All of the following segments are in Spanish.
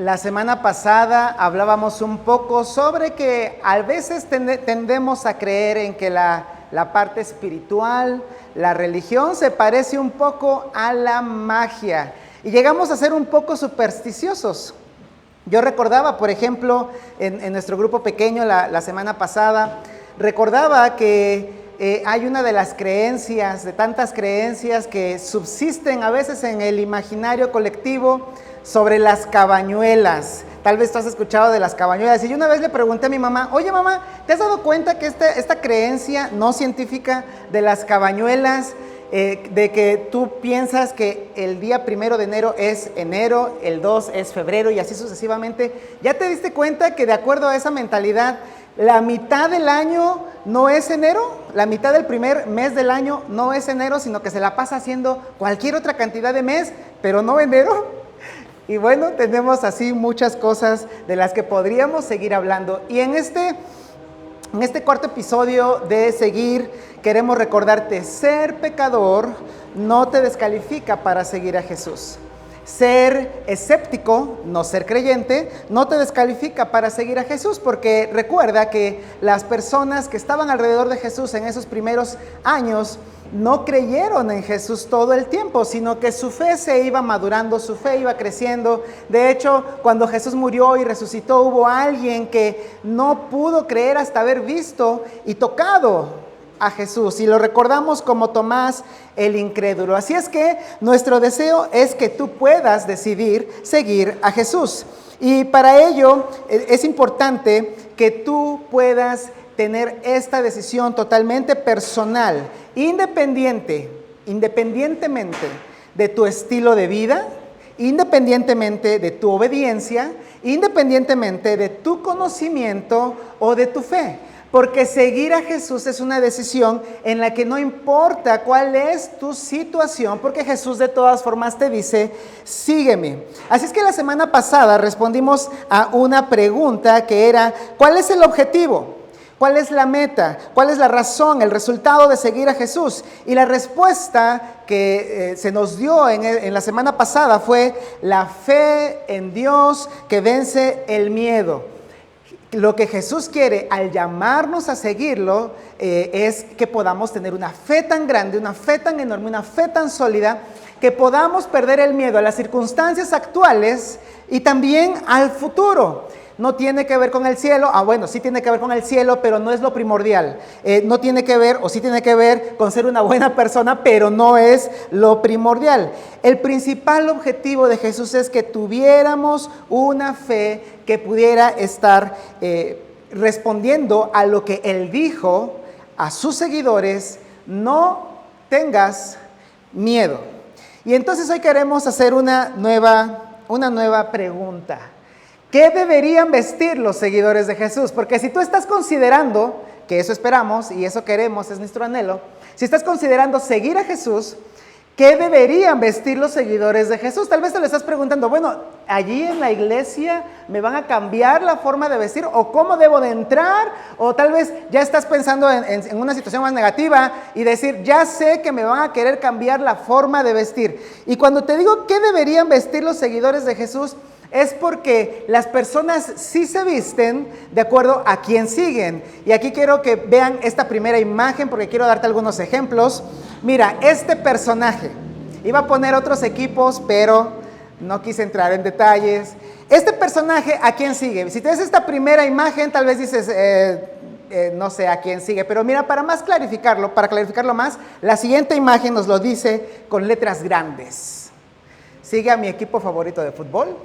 La semana pasada hablábamos un poco sobre que a veces tendemos a creer en que la parte espiritual, la religión se parece un poco a la magia y llegamos a ser un poco supersticiosos. Yo recordaba, por ejemplo, en nuestro grupo pequeño la semana pasada, recordaba que hay una de las creencias, de tantas creencias que subsisten a veces en el imaginario colectivo sobre las cabañuelas. Tal vez tú has escuchado de las cabañuelas. Y yo una vez le pregunté a mi mamá, oye mamá, ¿te has dado cuenta que esta creencia no científica de las cabañuelas, de que tú piensas que el día 1 de enero es enero, el 2 es febrero y así sucesivamente? ¿Ya te diste cuenta que de acuerdo a esa mentalidad, la mitad del año no es enero? La mitad del primer mes del año no es enero, sino que se la pasa haciendo cualquier otra cantidad de mes, pero no enero. Y bueno, tenemos así muchas cosas de las que podríamos seguir hablando. Y en este cuarto episodio de Seguir, queremos recordarte, ser pecador no te descalifica para seguir a Jesús. Ser escéptico, no ser creyente, no te descalifica para seguir a Jesús, porque recuerda que las personas que estaban alrededor de Jesús en esos primeros años no creyeron en Jesús todo el tiempo, sino que su fe se iba madurando, su fe iba creciendo. De hecho, cuando Jesús murió y resucitó, hubo alguien que no pudo creer hasta haber visto y tocado a Jesús, y lo recordamos como Tomás el incrédulo. Así es que nuestro deseo es que tú puedas decidir seguir a Jesús, y para ello es importante que tú puedas tener esta decisión totalmente personal, independientemente de tu estilo de vida, independientemente de tu obediencia, independientemente de tu conocimiento o de tu fe. Porque seguir a Jesús es una decisión en la que no importa cuál es tu situación, porque Jesús de todas formas te dice, sígueme. Así es que la semana pasada respondimos a una pregunta que era, ¿cuál es el objetivo? ¿Cuál es la meta? ¿Cuál es la razón, el resultado de seguir a Jesús? Y la respuesta que se nos dio en la semana pasada fue la fe en Dios que vence el miedo. Lo que Jesús quiere al llamarnos a seguirlo es que podamos tener una fe tan grande, una fe tan enorme, una fe tan sólida, que podamos perder el miedo a las circunstancias actuales y también al futuro. No tiene que ver con el cielo, bueno, sí tiene que ver con el cielo, pero no es lo primordial. No tiene que ver, o sí tiene que ver con ser una buena persona, pero no es lo primordial. El principal objetivo de Jesús es que tuviéramos una fe que pudiera estar respondiendo a lo que Él dijo a sus seguidores: no tengas miedo. Y entonces hoy queremos hacer una nueva pregunta. ¿Qué deberían vestir los seguidores de Jesús? Porque si tú estás considerando, que eso esperamos y eso queremos, es nuestro anhelo, si estás considerando seguir a Jesús, ¿qué deberían vestir los seguidores de Jesús? Tal vez te lo estás preguntando, bueno, allí en la iglesia me van a cambiar la forma de vestir, o cómo debo de entrar, o tal vez ya estás pensando en una situación más negativa y decir, ya sé que me van a querer cambiar la forma de vestir. Y cuando te digo qué deberían vestir los seguidores de Jesús, es porque las personas sí se visten de acuerdo a quién siguen. Y aquí quiero que vean esta primera imagen, porque quiero darte algunos ejemplos. Mira, este personaje, iba a poner otros equipos, pero no quise entrar en detalles. Este personaje, ¿a quién sigue? Si te ves esta primera imagen, tal vez dices, no sé a quién sigue. Pero mira, para clarificarlo más, la siguiente imagen nos lo dice con letras grandes. Sigue a mi equipo favorito de fútbol,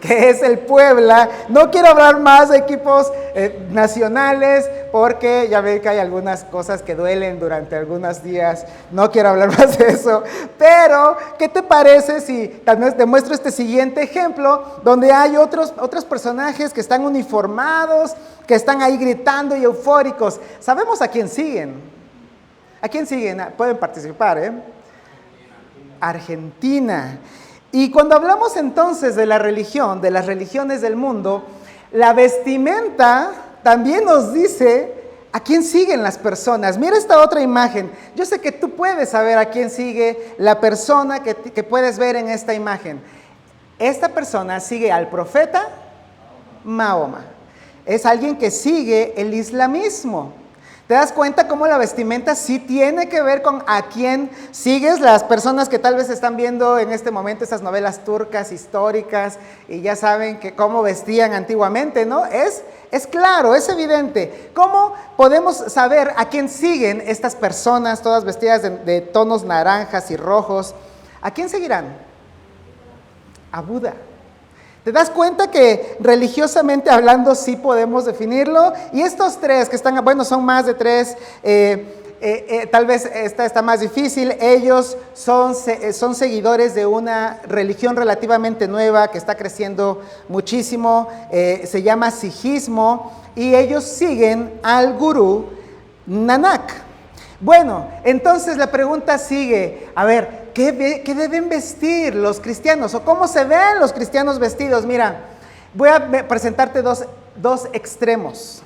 que es el Puebla. No quiero hablar más de equipos nacionales, porque ya ven que hay algunas cosas que duelen durante algunos días. No quiero hablar más de eso. Pero, ¿qué te parece si te muestro este siguiente ejemplo, donde hay otros personajes que están uniformados, que están ahí gritando y eufóricos? Sabemos a quién siguen. ¿A quién siguen? Pueden participar, Argentina. Y cuando hablamos entonces de la religión, de las religiones del mundo, la vestimenta también nos dice a quién siguen las personas. Mira esta otra imagen. Yo sé que tú puedes saber a quién sigue la persona que puedes ver en esta imagen. Esta persona sigue al profeta Mahoma. Es alguien que sigue el islamismo. ¿Te das cuenta cómo la vestimenta sí tiene que ver con a quién sigues? Las personas que tal vez están viendo en este momento esas novelas turcas históricas y ya saben que cómo vestían antiguamente, ¿no? Es claro, es evidente. ¿Cómo podemos saber a quién siguen estas personas, todas vestidas de tonos naranjas y rojos? ¿A quién seguirán? A Buda. ¿Te das cuenta que religiosamente hablando sí podemos definirlo? Y estos tres que están, bueno, son más de tres, tal vez esta está más difícil. Ellos son seguidores de una religión relativamente nueva que está creciendo muchísimo, se llama Sijismo, y ellos siguen al gurú Nanak. Bueno, entonces la pregunta sigue, a ver, ¿qué deben vestir los cristianos? ¿O cómo se ven los cristianos vestidos? Mira, voy a presentarte dos extremos.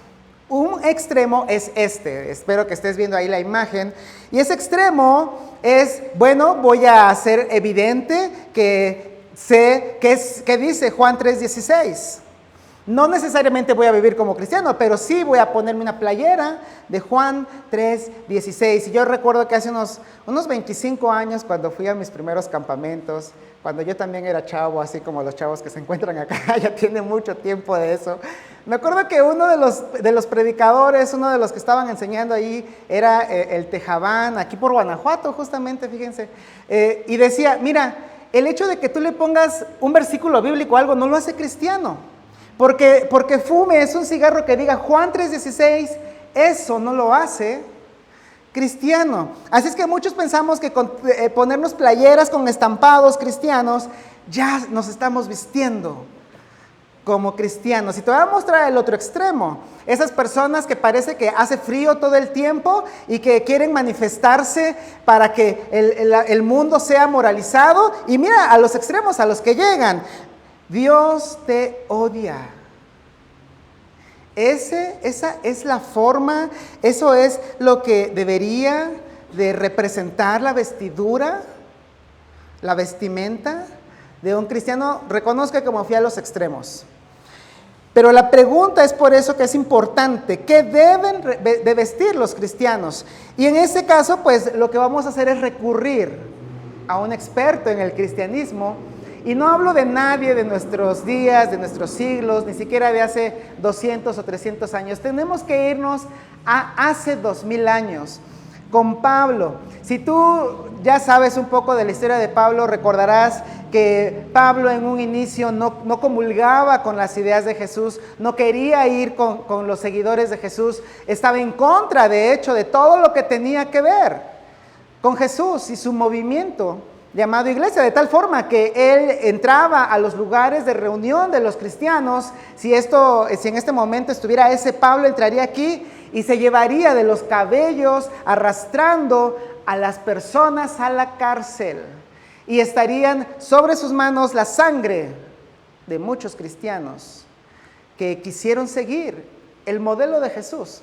Un extremo es este, espero que estés viendo ahí la imagen, y ese extremo es, bueno, voy a hacer evidente que sé qué dice Juan 3:16. No necesariamente voy a vivir como cristiano, pero sí voy a ponerme una playera de Juan 3:16. Y yo recuerdo que hace unos 25 años, cuando fui a mis primeros campamentos, cuando yo también era chavo, así como los chavos que se encuentran acá, ya tiene mucho tiempo de eso. Me acuerdo que uno de los predicadores, uno de los que estaban enseñando ahí, era el Tejabán, aquí por Guanajuato justamente, fíjense, y decía, mira, el hecho de que tú le pongas un versículo bíblico o algo no lo hace cristiano. Porque fumes un cigarro que diga Juan 3:16, eso no lo hace cristiano. Así es que muchos pensamos que con ponernos playeras con estampados cristianos, ya nos estamos vistiendo como cristianos. Y te voy a mostrar el otro extremo. Esas personas que parece que hace frío todo el tiempo y que quieren manifestarse para que el mundo sea moralizado. Y mira a los extremos a los que llegan. Dios te odia. Esa es la forma, eso es lo que debería de representar la vestidura, la vestimenta de un cristiano. Reconozca que me fui a los extremos. Pero la pregunta es por eso que es importante, ¿qué deben de vestir los cristianos? Y en ese caso, pues lo que vamos a hacer es recurrir a un experto en el cristianismo. Y no hablo de nadie de nuestros días, de nuestros siglos, ni siquiera de hace 200 o 300 años. Tenemos que irnos a hace 2000 años, con Pablo. Si tú ya sabes un poco de la historia de Pablo, recordarás que Pablo en un inicio no comulgaba con las ideas de Jesús, no quería ir con los seguidores de Jesús, estaba en contra, de hecho, de todo lo que tenía que ver con Jesús y su movimiento llamado iglesia, de tal forma que él entraba a los lugares de reunión de los cristianos. Si en este momento estuviera ese Pablo, entraría aquí y se llevaría de los cabellos arrastrando a las personas a la cárcel, y estarían sobre sus manos la sangre de muchos cristianos que quisieron seguir el modelo de Jesús.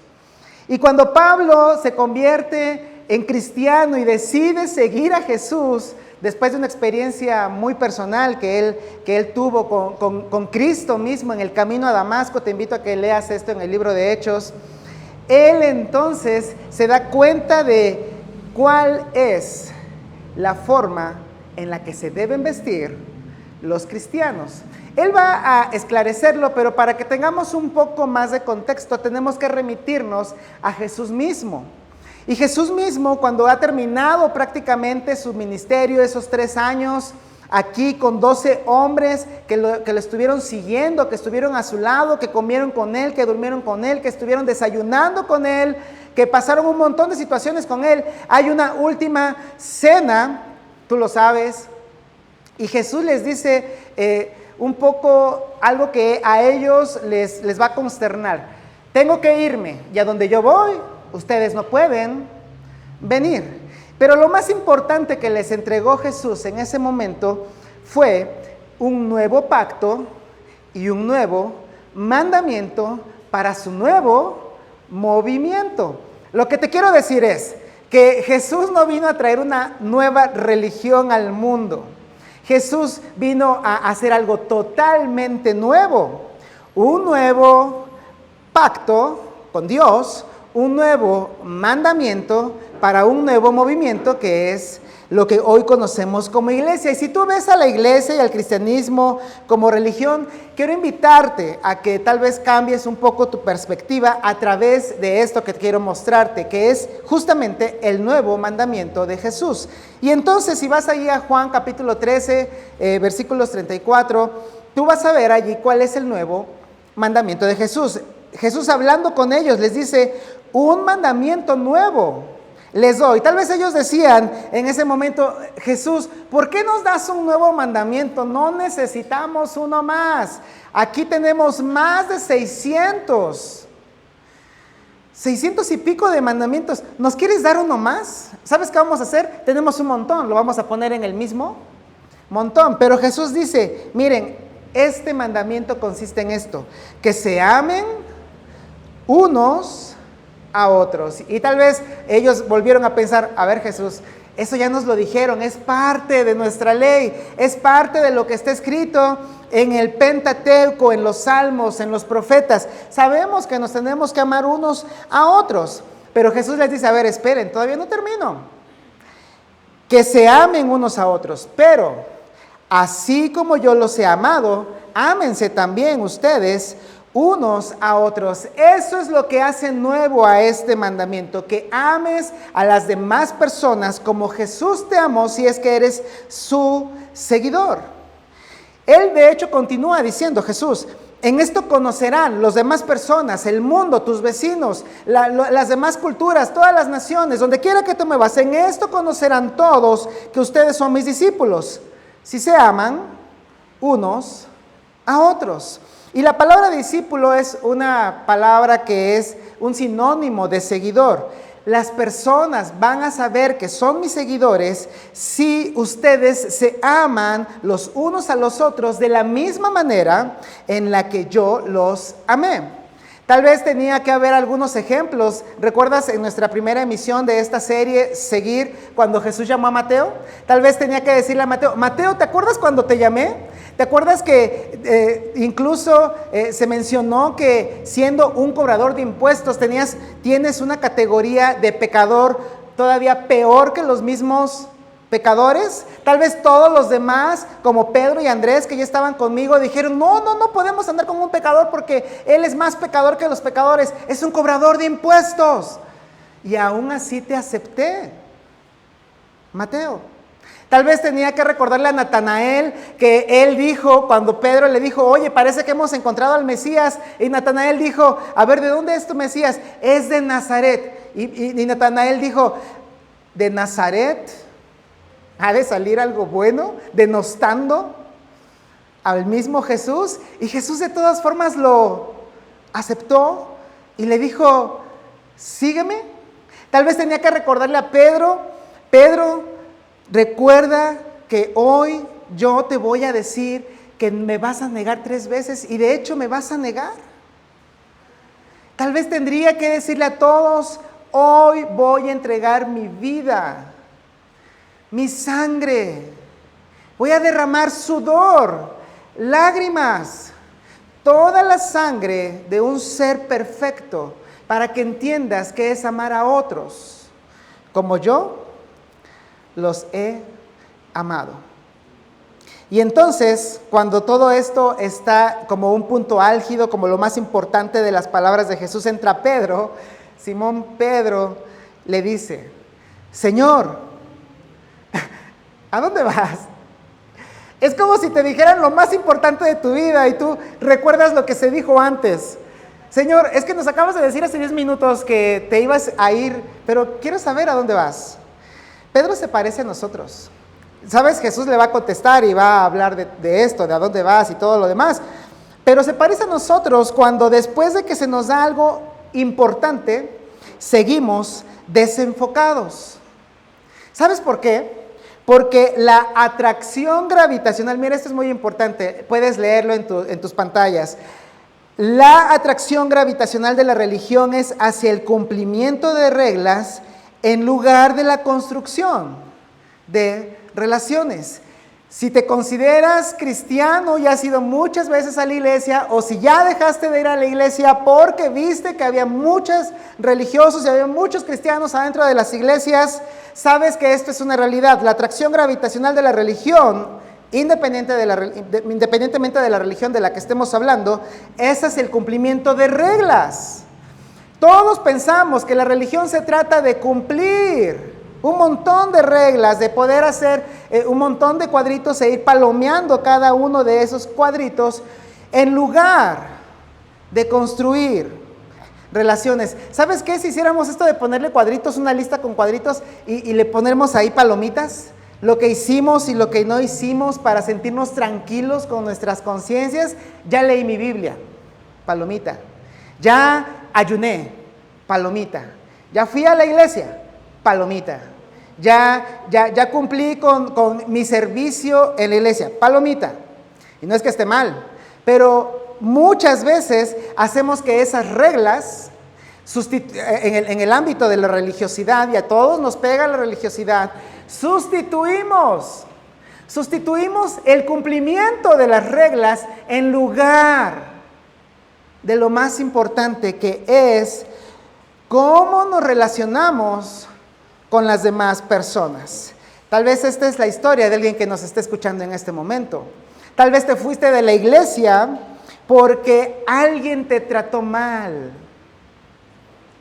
Y cuando Pablo se convierte en cristiano y decide seguir a Jesús, después de una experiencia muy personal que él tuvo con Cristo mismo en el camino a Damasco, te invito a que leas esto en el libro de Hechos, él entonces se da cuenta de cuál es la forma en la que se deben vestir los cristianos. Él va a esclarecerlo, pero para que tengamos un poco más de contexto, tenemos que remitirnos a Jesús mismo. Y Jesús mismo, cuando ha terminado prácticamente su ministerio, esos 3 años, aquí con 12 hombres que lo estuvieron siguiendo, que estuvieron a su lado, que comieron con él, que durmieron con él, que estuvieron desayunando con él, que pasaron un montón de situaciones con él. Hay una última cena, tú lo sabes, y Jesús les dice un poco algo que a ellos les va a consternar. Tengo que irme, y a donde yo voy, ustedes no pueden venir. Pero lo más importante que les entregó Jesús en ese momento fue un nuevo pacto y un nuevo mandamiento para su nuevo movimiento. Lo que te quiero decir es que Jesús no vino a traer una nueva religión al mundo. Jesús vino a hacer algo totalmente nuevo, un nuevo pacto con Dios, un nuevo mandamiento para un nuevo movimiento que es lo que hoy conocemos como iglesia. Y si tú ves a la iglesia y al cristianismo como religión, quiero invitarte a que tal vez cambies un poco tu perspectiva a través de esto que quiero mostrarte, que es justamente el nuevo mandamiento de Jesús. Y entonces, si vas allí a Juan capítulo 13, versículos 34, tú vas a ver allí cuál es el nuevo mandamiento de Jesús. Jesús, hablando con ellos, les dice: un mandamiento nuevo les doy. Tal vez ellos decían en ese momento: Jesús, ¿por qué nos das un nuevo mandamiento? No necesitamos uno más. Aquí tenemos más de 600 y pico de mandamientos. ¿Nos quieres dar uno más? ¿Sabes qué vamos a hacer? Tenemos un montón, lo vamos a poner en el mismo montón. Pero Jesús dice: miren, este mandamiento consiste en esto, que se amen unos a otros. Y tal vez ellos volvieron a pensar: a ver, Jesús, eso ya nos lo dijeron, es parte de nuestra ley, es parte de lo que está escrito en el Pentateuco, en los Salmos, en los profetas. Sabemos que nos tenemos que amar unos a otros. Pero Jesús les dice: a ver, esperen, todavía no termino. Que se amen unos a otros, pero así como yo los he amado, ámense también ustedes unos a otros. Eso es lo que hace nuevo a este mandamiento, que ames a las demás personas como Jesús te amó, si es que eres su seguidor. Él de hecho continúa diciendo, Jesús: en esto conocerán las demás personas, el mundo, tus vecinos, las demás culturas, todas las naciones, donde quiera que tú me vas, en esto conocerán todos que ustedes son mis discípulos, si se aman unos a otros. Y la palabra discípulo es una palabra que es un sinónimo de seguidor. Las personas van a saber que son mis seguidores si ustedes se aman los unos a los otros de la misma manera en la que yo los amé. Tal vez tenía que haber algunos ejemplos. ¿Recuerdas en nuestra primera emisión de esta serie, Seguir, cuando Jesús llamó a Mateo? Tal vez tenía que decirle a Mateo: Mateo, ¿te acuerdas cuando te llamé? ¿Te acuerdas que incluso se mencionó que siendo un cobrador de impuestos tienes una categoría de pecador todavía peor que los mismos pecadores? Tal vez todos los demás, como Pedro y Andrés, que ya estaban conmigo, dijeron: no podemos andar con un pecador porque él es más pecador que los pecadores, es un cobrador de impuestos. Y aún así te acepté, Mateo. Tal vez tenía que recordarle a Natanael que él dijo, cuando Pedro le dijo: oye, parece que hemos encontrado al Mesías. Y Natanael dijo: a ver, ¿de dónde es tu Mesías? Es de Nazaret. Y Natanael dijo: ¿de Nazaret ha de salir algo bueno? Denostando al mismo Jesús. Y Jesús de todas formas lo aceptó y le dijo: sígueme. Tal vez tenía que recordarle a Pedro: Pedro, recuerda que hoy yo te voy a decir que me vas a negar 3 veces, y de hecho me vas a negar. Tal vez tendría que decirle a todos: hoy voy a entregar mi vida, mi sangre, voy a derramar sudor, lágrimas, toda la sangre de un ser perfecto, para que entiendas qué es amar a otros como yo los he amado. Y entonces, cuando todo esto está como un punto álgido, como lo más importante de las palabras de Jesús, entra Pedro. Simón Pedro le dice: Señor, ¿a dónde vas? Es como si te dijeran lo más importante de tu vida y tú recuerdas lo que se dijo antes. Señor, es que nos acabas de decir hace 10 minutos que te ibas a ir, pero quiero saber a dónde vas. Pedro se parece a nosotros. ¿Sabes? Jesús le va a contestar y va a hablar de esto, de a dónde vas y todo lo demás. Pero se parece a nosotros cuando después de que se nos da algo importante, seguimos desenfocados. ¿Sabes por qué? Porque la atracción gravitacional, mira, esto es muy importante, puedes leerlo en tus pantallas. La atracción gravitacional de la religión es hacia el cumplimiento de reglas en lugar de la construcción de relaciones. Si te consideras cristiano y has ido muchas veces a la iglesia, o si ya dejaste de ir a la iglesia porque viste que había muchos religiosos y había muchos cristianos adentro de las iglesias, sabes que esto es una realidad. La atracción gravitacional de la religión, independientemente de la religión de la que estemos hablando, ese es el cumplimiento de reglas. Todos pensamos que la religión se trata de cumplir un montón de reglas, de poder hacer un montón de cuadritos e ir palomeando cada uno de esos cuadritos en lugar de construir relaciones. ¿Sabes qué? Si hiciéramos esto de ponerle cuadritos, una lista con cuadritos y le ponemos ahí palomitas, lo que hicimos y lo que no hicimos para sentirnos tranquilos con nuestras conciencias. Ya leí mi Biblia, palomita. Ya ayuné, palomita. Ya fui a la iglesia, palomita. Ya cumplí con mi servicio en la iglesia, palomita. Y no es que esté mal, pero muchas veces hacemos que esas reglas, en el ámbito de la religiosidad, y a todos nos pega la religiosidad, sustituimos el cumplimiento de las reglas en lugar de lo más importante, que es cómo nos relacionamos con las demás personas. Tal vez esta es la historia de alguien que nos está escuchando en este momento. Tal vez te fuiste de la iglesia porque alguien te trató mal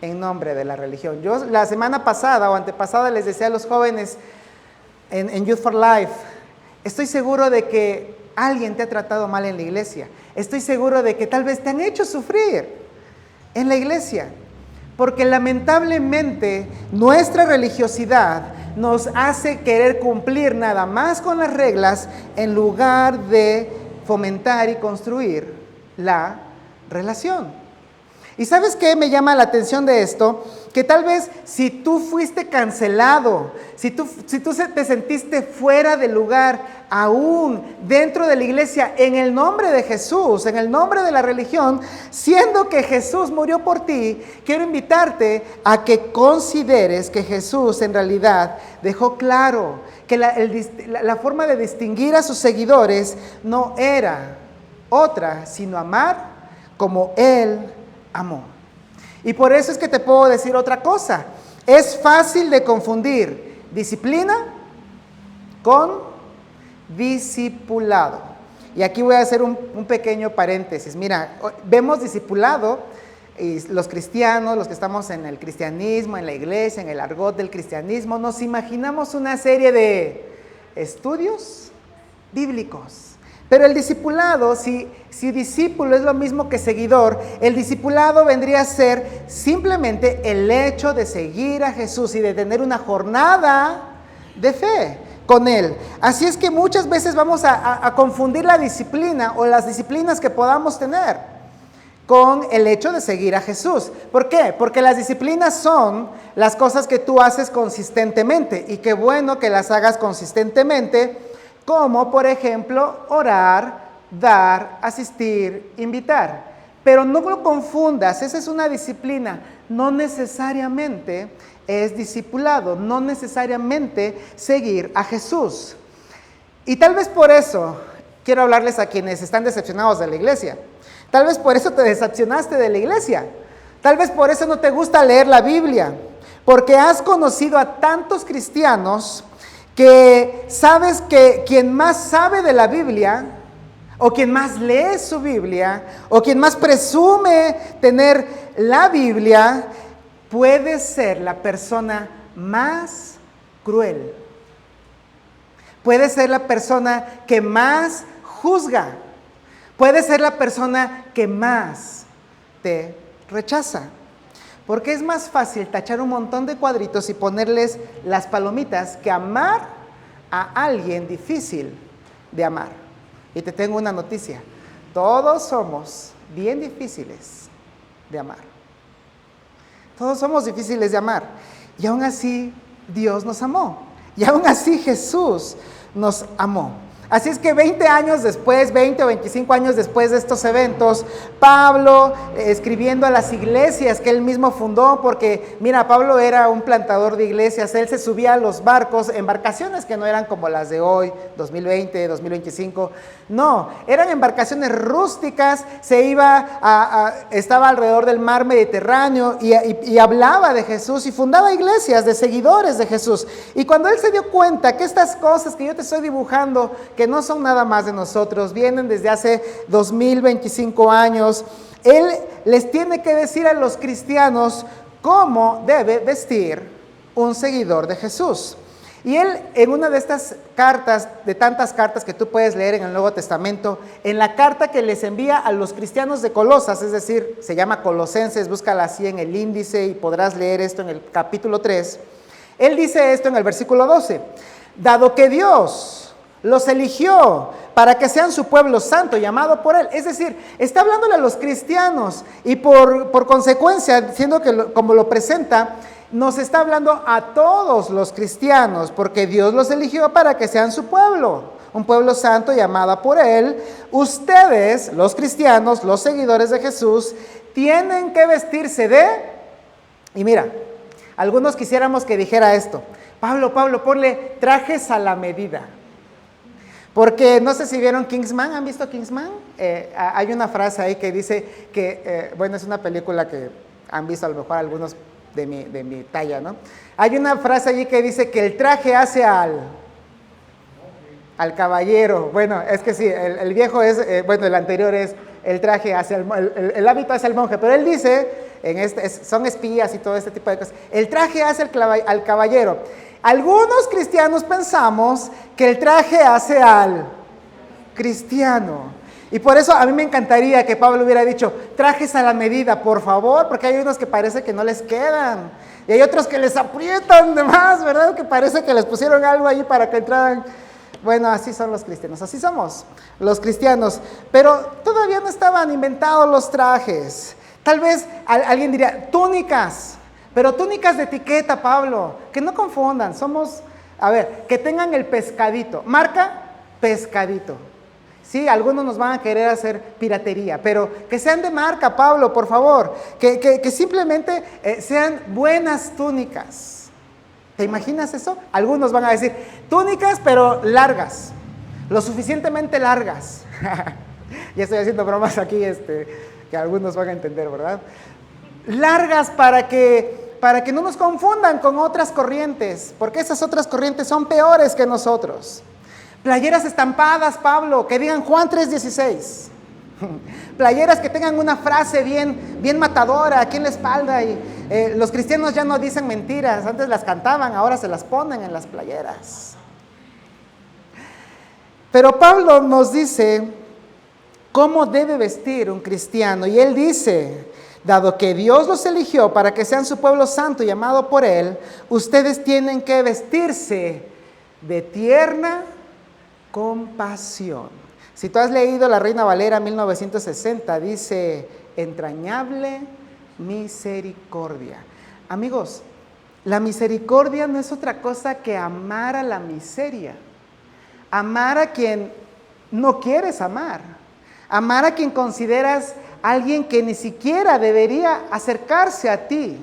en nombre de la religión. Yo la semana pasada o antepasada les decía a los jóvenes en Youth for Life, estoy seguro de que alguien te ha tratado mal en la iglesia. Estoy seguro de que tal vez te han hecho sufrir en la iglesia. Porque lamentablemente nuestra religiosidad nos hace querer cumplir nada más con las reglas en lugar de fomentar y construir la relación. ¿Y sabes qué me llama la atención de esto? Que tal vez si tú fuiste cancelado, si tú te sentiste fuera de lugar aún dentro de la iglesia en el nombre de Jesús, en el nombre de la religión, siendo que Jesús murió por ti, quiero invitarte a que consideres que Jesús en realidad dejó claro que la forma de distinguir a sus seguidores no era otra, sino amar como Él amó. Y por eso es que te puedo decir otra cosa. Es fácil de confundir disciplina con discipulado. Y aquí voy a hacer un pequeño paréntesis. Mira, vemos discipulado, y los cristianos, los que estamos en el cristianismo, en la iglesia, en el argot del cristianismo, nos imaginamos una serie de estudios bíblicos. Pero el discipulado, si discípulo es lo mismo que seguidor, el discipulado vendría a ser simplemente el hecho de seguir a Jesús y de tener una jornada de fe con Él. Así es que muchas veces vamos a confundir la disciplina o las disciplinas que podamos tener con el hecho de seguir a Jesús. ¿Por qué? Porque las disciplinas son las cosas que tú haces consistentemente, y qué bueno que las hagas consistentemente, como por ejemplo orar, dar, asistir, invitar. Pero no lo confundas, esa es una disciplina, no necesariamente es discipulado, no necesariamente seguir a Jesús. Y tal vez por eso quiero hablarles a quienes están decepcionados de la iglesia. Tal vez por eso te decepcionaste de la iglesia. Tal vez por eso no te gusta leer la Biblia, porque has conocido a tantos cristianos que sabes que quien más sabe de la Biblia, o quien más lee su Biblia, o quien más presume tener la Biblia, puede ser la persona más cruel. Puede ser la persona que más juzga. Puede ser la persona que más te rechaza. Porque es más fácil tachar un montón de cuadritos y ponerles las palomitas que amar a alguien difícil de amar. Y te tengo una noticia. Todos somos bien difíciles de amar. Todos somos difíciles de amar. Y aún así Dios nos amó. Y aún así Jesús nos amó. Así es que 20 años después, 20 o 25 años después de estos eventos, Pablo, escribiendo a las iglesias que él mismo fundó, porque mira, Pablo era un plantador de iglesias, él se subía a los barcos, embarcaciones que no eran como las de hoy, 2020, 2025, no, eran embarcaciones rústicas, estaba alrededor del mar Mediterráneo y hablaba de Jesús y fundaba iglesias de seguidores de Jesús. Y cuando él se dio cuenta que estas cosas que yo te estoy dibujando, que no son nada más de nosotros, vienen desde hace 2025 años, él les tiene que decir a los cristianos cómo debe vestir un seguidor de Jesús. Y él, en una de estas cartas, de tantas cartas que tú puedes leer en el Nuevo Testamento, en la carta que les envía a los cristianos de Colosas, es decir, se llama Colosenses, búscala así en el índice y podrás leer esto en el capítulo 3, él dice esto en el versículo 12, dado que Dios los eligió para que sean su pueblo santo, llamado por él. Es decir, está hablándole a los cristianos y por consecuencia, siendo que como lo presenta, nos está hablando a todos los cristianos, porque Dios los eligió para que sean su pueblo, un pueblo santo llamado por él. Ustedes, los cristianos, los seguidores de Jesús, tienen que vestirse y mira, algunos quisiéramos que dijera esto, Pablo, ponle trajes a la medida. Porque no sé si vieron Kingsman, ¿han visto Kingsman? Hay una frase ahí que dice que, bueno, es una película que han visto a lo mejor algunos de mi talla, ¿no? Hay una frase allí que dice que el traje hace al caballero. Bueno, es que sí, el viejo es, el anterior es el traje hace el hábito hace el monje, pero él dice, son espías y todo este tipo de cosas, el traje hace al caballero. Algunos cristianos pensamos que el traje hace al cristiano. Y por eso a mí me encantaría que Pablo hubiera dicho, trajes a la medida, por favor, porque hay unos que parece que no les quedan. Y hay otros que les aprietan de más, ¿verdad? Que parece que les pusieron algo ahí para que entraran. Bueno, así son los cristianos, así somos los cristianos. Pero todavía no estaban inventados los trajes. Tal vez alguien diría, túnicas. Pero túnicas de etiqueta, Pablo, que no confundan, que tengan el pescadito, marca pescadito. Sí, algunos nos van a querer hacer piratería, pero que sean de marca, Pablo, por favor, que simplemente sean buenas túnicas. ¿Te imaginas eso? Algunos van a decir, túnicas pero largas, lo suficientemente largas. Ya estoy haciendo bromas aquí, que algunos van a entender, ¿verdad? Largas para que no nos confundan con otras corrientes, porque esas otras corrientes son peores que nosotros. Playeras estampadas, Pablo, que digan Juan 3:16. Playeras que tengan una frase bien matadora aquí en la espalda. Y los cristianos ya no dicen mentiras, antes las cantaban, ahora se las ponen en las playeras. Pero Pablo nos dice cómo debe vestir un cristiano, y él dice, dado que Dios los eligió para que sean su pueblo santo llamado por él, ustedes tienen que vestirse de tierna compasión. Si tú has leído la Reina Valera 1960, dice, entrañable misericordia. Amigos, la misericordia no es otra cosa que amar a la miseria, amar a quien no quieres amar, amar a quien consideras alguien que ni siquiera debería acercarse a ti.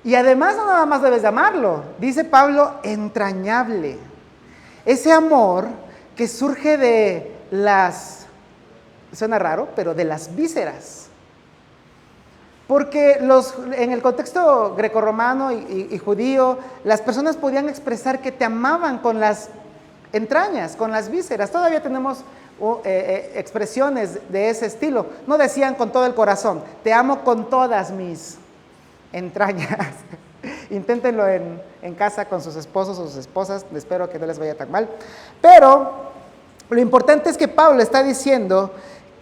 Y además no nada más debes de amarlo, dice Pablo, entrañable. Ese amor que surge de suena raro, pero de las vísceras. Porque en el contexto grecorromano y judío, las personas podían expresar que te amaban con las entrañas, con las vísceras. Todavía tenemos expresiones de ese estilo. No decían con todo el corazón, te amo con todas mis entrañas. Inténtenlo en casa con sus esposos o sus esposas, espero que no les vaya tan mal. Pero lo importante es que Pablo está diciendo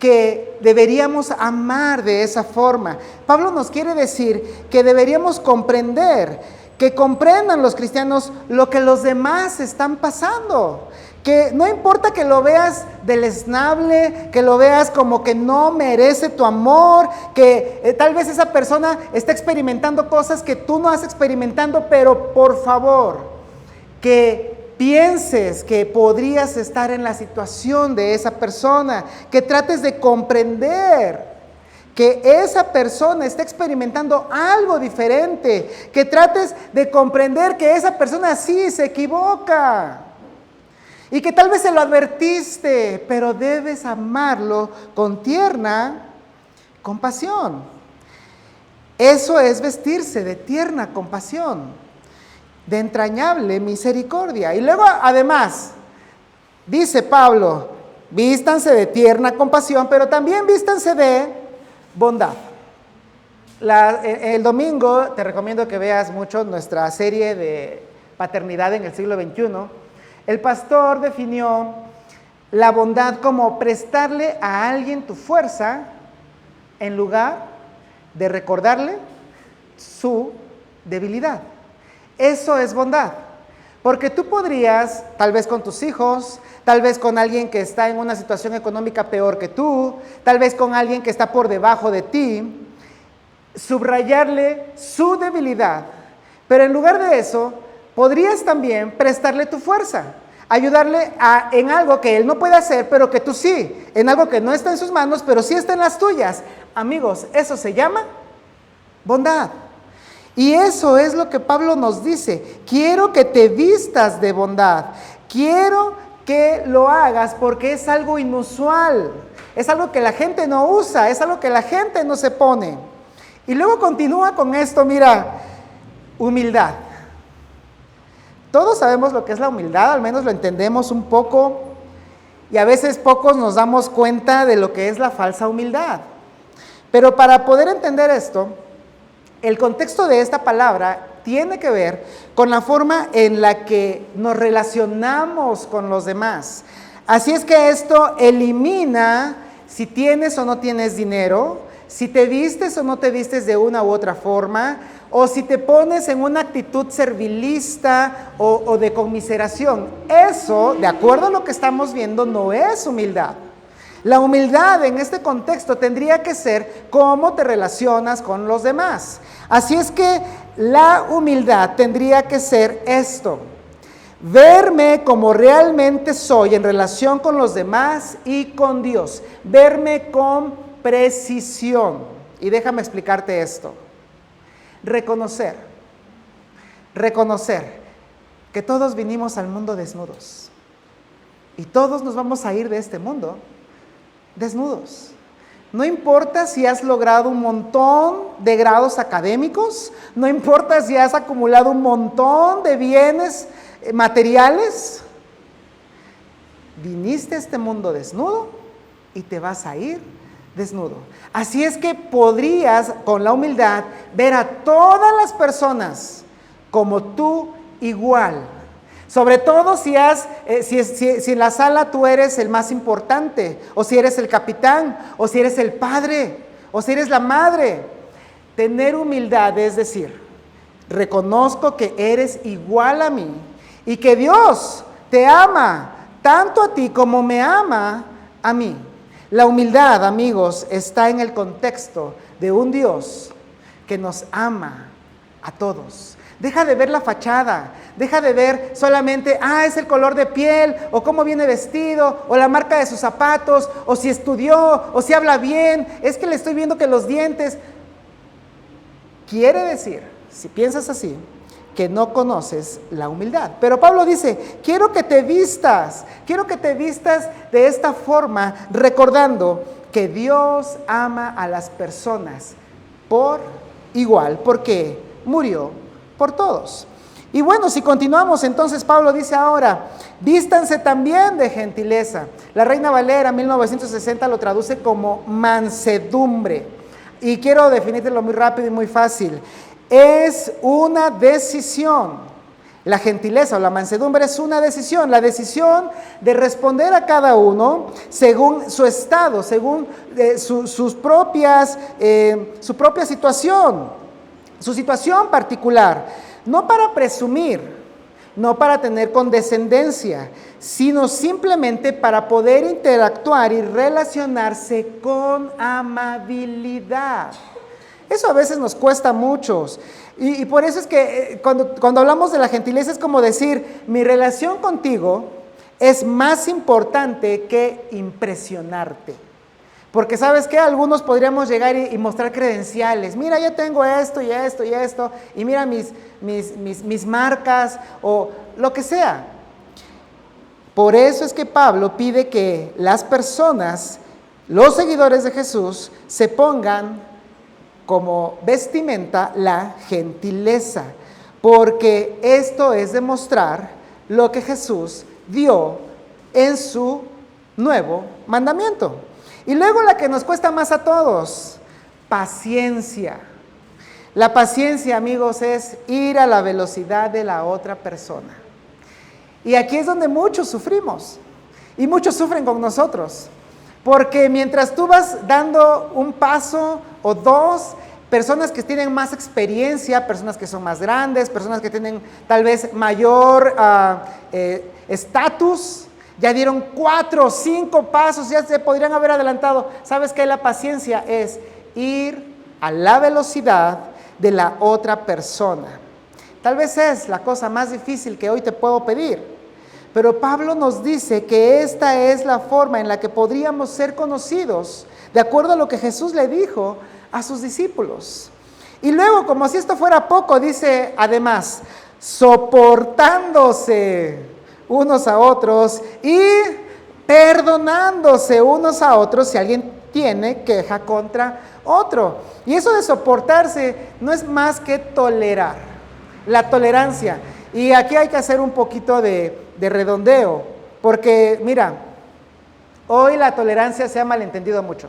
que deberíamos amar de esa forma. Pablo nos quiere decir que deberíamos comprender, que comprendan los cristianos lo que los demás están pasando. Que no importa que lo veas deleznable, que lo veas como que no merece tu amor, que tal vez esa persona está experimentando cosas que tú no has experimentado, pero por favor, que pienses que podrías estar en la situación de esa persona, que trates de comprender que esa persona está experimentando algo diferente, que trates de comprender que esa persona sí se equivoca y que tal vez se lo advertiste, pero debes amarlo con tierna compasión. Eso es vestirse de tierna compasión, de entrañable misericordia. Y luego, además, dice Pablo, vístanse de tierna compasión, pero también vístanse de bondad. El domingo te recomiendo que veas mucho nuestra serie de paternidad en el siglo XXI. El pastor definió la bondad como prestarle a alguien tu fuerza en lugar de recordarle su debilidad. Eso es bondad. Porque tú podrías, tal vez con tus hijos, tal vez con alguien que está en una situación económica peor que tú, tal vez con alguien que está por debajo de ti, subrayarle su debilidad. Pero en lugar de eso, podrías también prestarle tu fuerza, ayudarle en algo que él no puede hacer, pero que tú sí, en algo que no está en sus manos, pero sí está en las tuyas. Amigos, eso se llama bondad. Y eso es lo que Pablo nos dice. Quiero que te vistas de bondad. Quiero que lo hagas porque es algo inusual. Es algo que la gente no usa. Es algo que la gente no se pone. Y luego continúa con esto, mira, humildad. Todos sabemos lo que es la humildad, al menos lo entendemos un poco. Y a veces pocos nos damos cuenta de lo que es la falsa humildad. Pero para poder entender esto, el contexto de esta palabra tiene que ver con la forma en la que nos relacionamos con los demás. Así es que esto elimina si tienes o no tienes dinero, si te vistes o no te vistes de una u otra forma, o si te pones en una actitud servilista o de conmiseración. Eso, de acuerdo a lo que estamos viendo, no es humildad. La humildad en este contexto tendría que ser cómo te relacionas con los demás. Así es que la humildad tendría que ser esto: verme como realmente soy en relación con los demás y con Dios. Verme con precisión. Y déjame explicarte esto. Reconocer que todos vinimos al mundo desnudos. Y todos nos vamos a ir de este mundo desnudos. No importa si has logrado un montón de grados académicos, no importa si has acumulado un montón de bienes materiales, viniste a este mundo desnudo y te vas a ir desnudo. Así es que podrías, con la humildad, ver a todas las personas como tú igual. Sobre todo si en la sala tú eres el más importante, o si eres el capitán, o si eres el padre, o si eres la madre. Tener humildad es decir, reconozco que eres igual a mí y que Dios te ama tanto a ti como me ama a mí. La humildad, amigos, está en el contexto de un Dios que nos ama a todos. Deja de ver la fachada, deja de ver solamente, es el color de piel, o cómo viene vestido, o la marca de sus zapatos, o si estudió, o si habla bien, es que le estoy viendo que los dientes. Quiere decir, si piensas así, que no conoces la humildad. Pero Pablo dice, quiero que te vistas de esta forma, recordando que Dios ama a las personas por igual, porque murió por todos. Y bueno, si continuamos, entonces Pablo dice ahora, vístanse también de gentileza. La Reina Valera 1960 lo traduce como mansedumbre. Y quiero definírtelo muy rápido y muy fácil. Es una decisión. La gentileza o la mansedumbre es una decisión. La decisión de responder a cada uno según su estado, según su propia situación, su situación particular. No para presumir, no para tener condescendencia, sino simplemente para poder interactuar y relacionarse con amabilidad. Eso a veces nos cuesta a muchos. Y por eso es que cuando hablamos de la gentileza es como decir, mi relación contigo es más importante que impresionarte. Porque ¿sabes qué? Algunos podríamos llegar y mostrar credenciales. Mira, yo tengo esto y esto y esto. Y mira mis marcas o lo que sea. Por eso es que Pablo pide que las personas, los seguidores de Jesús, se pongan como vestimenta la gentileza. Porque esto es demostrar lo que Jesús dio en su nuevo mandamiento. Y luego la que nos cuesta más a todos, paciencia. La paciencia, amigos, es ir a la velocidad de la otra persona. Y aquí es donde muchos sufrimos. Y muchos sufren con nosotros. Porque mientras tú vas dando un paso o dos, personas que tienen más experiencia, personas que son más grandes, personas que tienen tal vez mayor estatus, ya dieron 4 o 5 pasos, ya se podrían haber adelantado. ¿Sabes qué? La paciencia es ir a la velocidad de la otra persona. Tal vez es la cosa más difícil que hoy te puedo pedir, pero Pablo nos dice que esta es la forma en la que podríamos ser conocidos, de acuerdo a lo que Jesús le dijo a sus discípulos. Y luego, como si esto fuera poco, dice además, soportándose unos a otros y perdonándose unos a otros si alguien tiene queja contra otro. Y eso de soportarse no es más que tolerar, la tolerancia. Y aquí hay que hacer un poquito de redondeo, porque mira, hoy la tolerancia se ha malentendido mucho.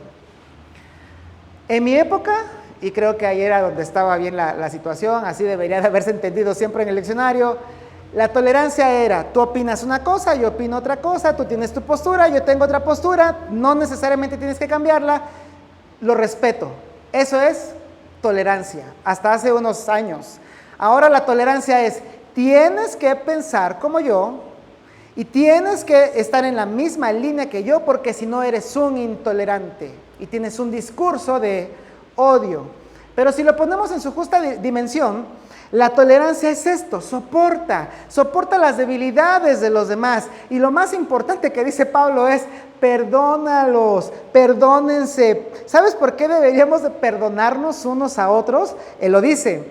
En mi época, y creo que ahí era donde estaba bien la situación, así debería de haberse entendido siempre en el diccionario, la tolerancia era, tú opinas una cosa, yo opino otra cosa, tú tienes tu postura, yo tengo otra postura, no necesariamente tienes que cambiarla, lo respeto. Eso es tolerancia, hasta hace unos años. Ahora la tolerancia es, tienes que pensar como yo y tienes que estar en la misma línea que yo, porque si no eres un intolerante y tienes un discurso de odio. Pero si lo ponemos en su justa dimensión, la tolerancia es esto, soporta las debilidades de los demás. Y lo más importante que dice Pablo es, perdónalos, perdónense. ¿Sabes por qué deberíamos de perdonarnos unos a otros? Él lo dice,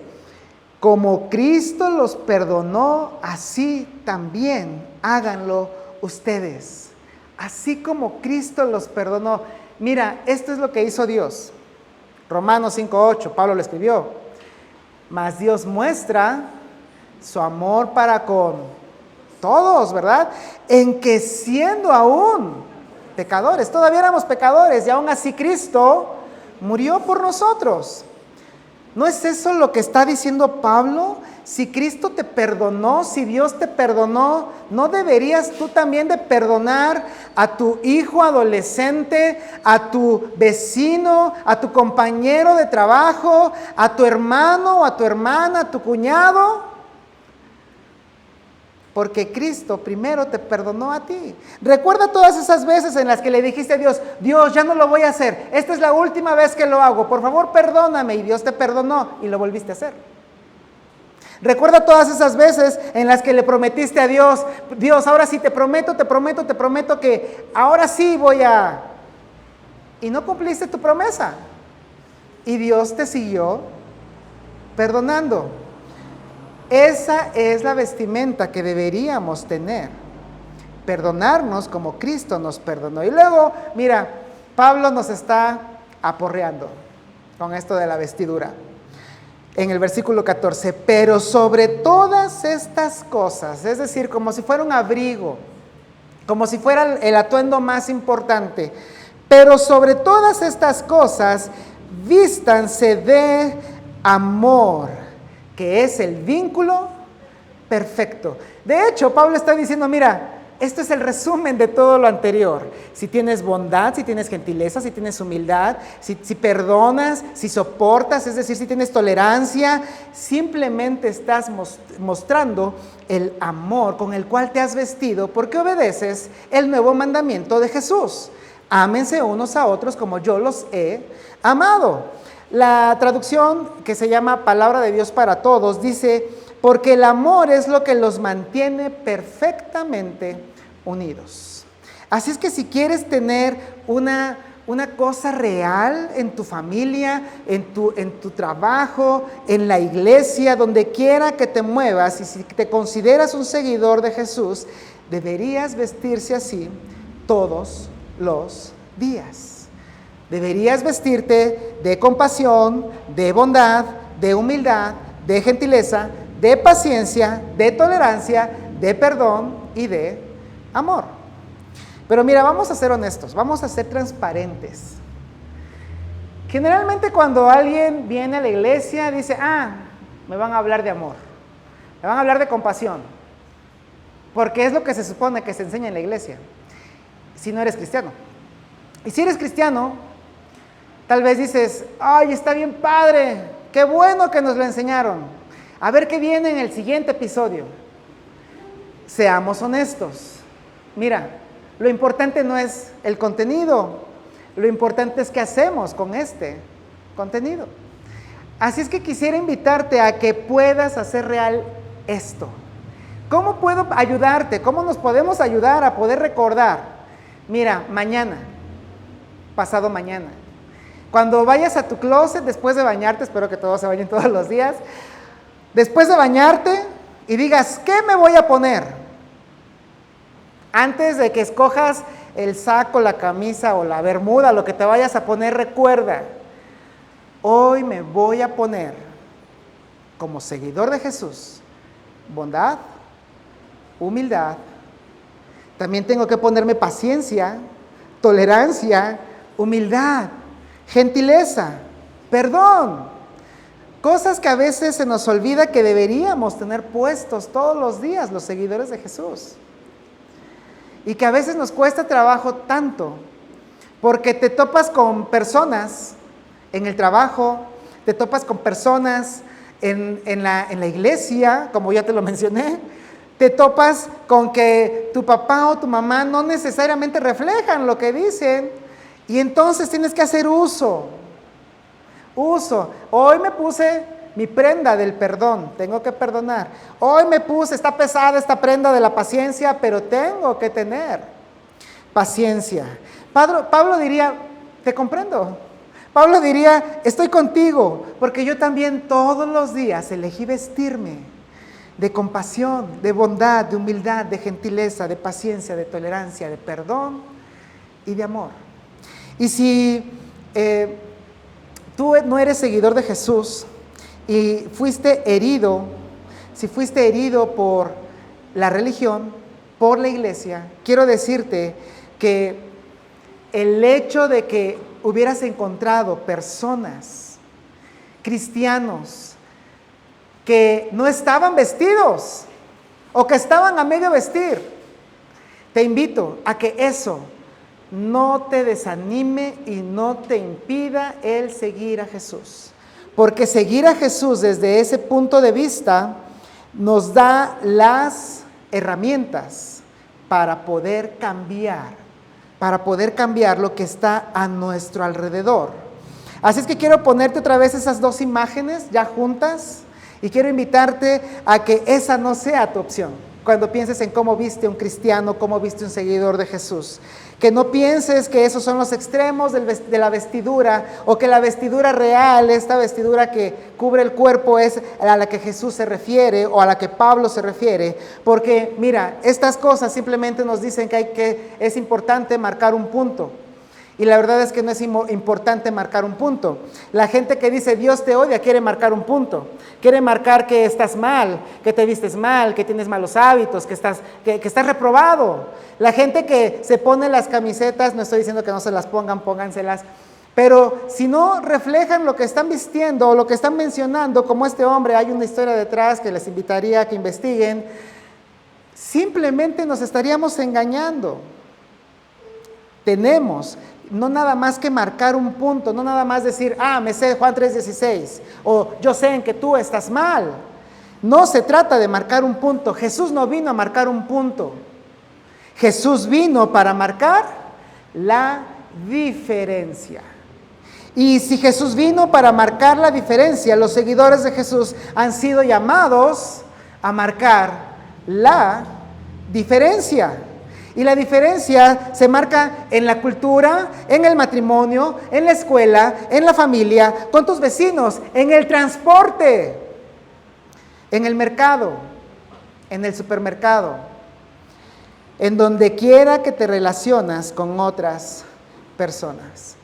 como Cristo los perdonó, así también háganlo ustedes. Así como Cristo los perdonó. Mira, esto es lo que hizo Dios. Romanos 5:8, Pablo lo escribió. Mas Dios muestra su amor para con todos, ¿verdad? En que siendo aún pecadores, todavía éramos pecadores, y aún así Cristo murió por nosotros. ¿No es eso lo que está diciendo Pablo? Si Cristo te perdonó, si Dios te perdonó, ¿no deberías tú también de perdonar a tu hijo adolescente, a tu vecino, a tu compañero de trabajo, a tu hermano o a tu hermana, a tu cuñado? Porque Cristo primero te perdonó a ti. Recuerda todas esas veces en las que le dijiste a Dios, Dios, ya no lo voy a hacer, esta es la última vez que lo hago, por favor perdóname, y Dios te perdonó y lo volviste a hacer. Recuerda todas esas veces en las que le prometiste a Dios, Dios, ahora sí te prometo que ahora sí voy a... Y no cumpliste tu promesa. Y Dios te siguió perdonando. Esa es la vestimenta que deberíamos tener. Perdonarnos como Cristo nos perdonó. Y luego, mira, Pablo nos está aporreando con esto de la vestidura. En el versículo 14, pero sobre todas estas cosas, es decir, como si fuera un abrigo, como si fuera el atuendo más importante, pero sobre todas estas cosas, vístanse de amor, que es el vínculo perfecto. De hecho, Pablo está diciendo, mira, esto es el resumen de todo lo anterior. Si tienes bondad, si tienes gentileza, si tienes humildad, si perdonas, si soportas, es decir, si tienes tolerancia, simplemente estás mostrando el amor con el cual te has vestido porque obedeces el nuevo mandamiento de Jesús. Ámense unos a otros como yo los he amado. La traducción que se llama Palabra de Dios para Todos dice, porque el amor es lo que los mantiene perfectamente unidos. Así es que si quieres tener una cosa real en tu familia, en tu trabajo, en la iglesia, donde quiera que te muevas, y si te consideras un seguidor de Jesús, deberías vestirse así todos los días. Deberías vestirte de compasión, de bondad, de humildad, de gentileza, de paciencia, de tolerancia, de perdón y de amor. Pero mira, vamos a ser honestos, vamos a ser transparentes. Generalmente cuando alguien viene a la iglesia dice, me van a hablar de amor, me van a hablar de compasión, porque es lo que se supone que se enseña en la iglesia, si no eres cristiano. Y si eres cristiano, tal vez dices, ¡ay, está bien padre! ¡Qué bueno que nos lo enseñaron! A ver qué viene en el siguiente episodio. Seamos honestos. Mira, lo importante no es el contenido, lo importante es qué hacemos con este contenido. Así es que quisiera invitarte a que puedas hacer real esto. ¿Cómo puedo ayudarte? ¿Cómo nos podemos ayudar a poder recordar? Mira, mañana, pasado mañana, cuando vayas a tu closet después de bañarte, espero que todos se bañen todos los días, después de bañarte y digas, ¿qué me voy a poner? Antes de que escojas el saco, la camisa o la bermuda, lo que te vayas a poner, recuerda, hoy me voy a poner como seguidor de Jesús, bondad, humildad, también tengo que ponerme paciencia, tolerancia, humildad, gentileza, perdón, cosas que a veces se nos olvida que deberíamos tener puestos todos los días los seguidores de Jesús. Y que a veces nos cuesta trabajo tanto, porque te topas con personas en el trabajo, te topas con personas en la iglesia, como ya te lo mencioné, te topas con que tu papá o tu mamá no necesariamente reflejan lo que dicen, y entonces tienes que hacer uso. Hoy me puse mi prenda del perdón, tengo que perdonar. Hoy me puse, está pesada esta prenda de la paciencia, pero tengo que tener paciencia. Pablo diría, te comprendo. Pablo diría, estoy contigo, porque yo también todos los días elegí vestirme de compasión, de bondad, de humildad, de gentileza, de paciencia, de tolerancia, de perdón y de amor. Y si tú no eres seguidor de Jesús y fuiste herido, si fuiste herido por la religión, por la iglesia, quiero decirte que el hecho de que hubieras encontrado personas, cristianos, que no estaban vestidos o que estaban a medio vestir, te invito a que eso no te desanime y no te impida el seguir a Jesús. Porque seguir a Jesús desde ese punto de vista nos da las herramientas para poder cambiar lo que está a nuestro alrededor. Así es que quiero ponerte otra vez esas dos imágenes ya juntas y quiero invitarte a que esa no sea tu opción cuando pienses en cómo viste un cristiano, cómo viste un seguidor de Jesús. Que no pienses que esos son los extremos de la vestidura, o que la vestidura real, esta vestidura que cubre el cuerpo, es a la que Jesús se refiere o a la que Pablo se refiere. Porque mira, estas cosas simplemente nos dicen que es importante marcar un punto. Y la verdad es que no es importante marcar un punto. La gente que dice Dios te odia quiere marcar un punto. Quiere marcar que estás mal, que te vistes mal, que tienes malos hábitos, que estás reprobado. La gente que se pone las camisetas, no estoy diciendo que no se las pongan, pónganselas, pero si no reflejan lo que están vistiendo o lo que están mencionando, como este hombre, hay una historia detrás que les invitaría a que investiguen, simplemente nos estaríamos engañando. Tenemos no nada más que marcar un punto, no nada más decir, me sé Juan 3:16, o yo sé en que tú estás mal. No se trata de marcar un punto. Jesús no vino a marcar un punto. Jesús vino para marcar la diferencia. Y si Jesús vino para marcar la diferencia, los seguidores de Jesús han sido llamados a marcar la diferencia. Y la diferencia se marca en la cultura, en el matrimonio, en la escuela, en la familia, con tus vecinos, en el transporte, en el mercado, en el supermercado, en donde quiera que te relacionas con otras personas.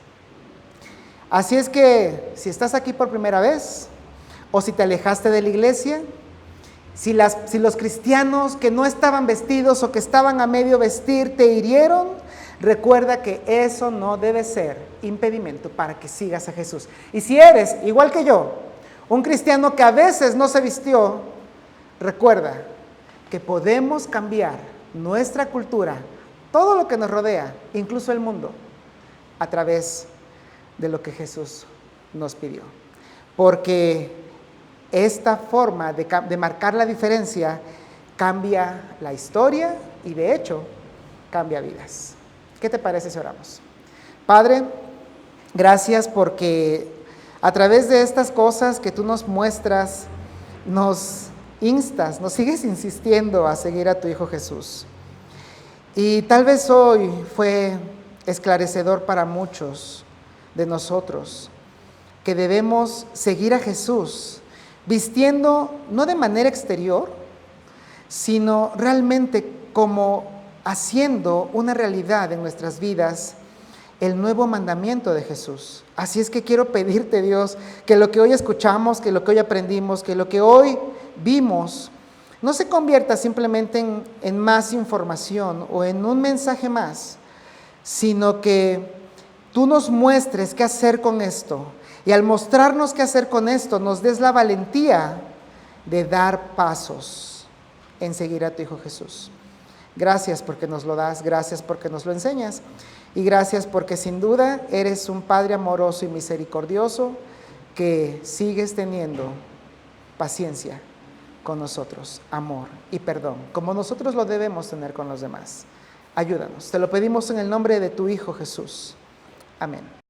Así es que si estás aquí por primera vez o si te alejaste de la iglesia, si los cristianos que no estaban vestidos o que estaban a medio vestir te hirieron, recuerda que eso no debe ser impedimento para que sigas a Jesús. Y si eres, igual que yo, un cristiano que a veces no se vistió, recuerda que podemos cambiar nuestra cultura, todo lo que nos rodea, incluso el mundo, a través de lo que Jesús nos pidió. Porque esta forma de marcar la diferencia cambia la historia y de hecho cambia vidas. ¿Qué te parece si oramos? Padre, gracias porque a través de estas cosas que tú nos muestras, nos instas, nos sigues insistiendo a seguir a tu Hijo Jesús. Y tal vez hoy fue esclarecedor para muchos de nosotros que debemos seguir a Jesús vistiendo no de manera exterior, sino realmente como haciendo una realidad en nuestras vidas el nuevo mandamiento de Jesús. Así es que quiero pedirte, Dios, que lo que hoy escuchamos, que lo que hoy aprendimos, que lo que hoy vimos, no se convierta simplemente en más información o en un mensaje más, sino que tú nos muestres qué hacer con esto. Y al mostrarnos qué hacer con esto, nos des la valentía de dar pasos en seguir a tu Hijo Jesús. Gracias porque nos lo das, gracias porque nos lo enseñas y gracias porque sin duda eres un Padre amoroso y misericordioso que sigues teniendo paciencia con nosotros, amor y perdón, como nosotros lo debemos tener con los demás. Ayúdanos, te lo pedimos en el nombre de tu Hijo Jesús. Amén.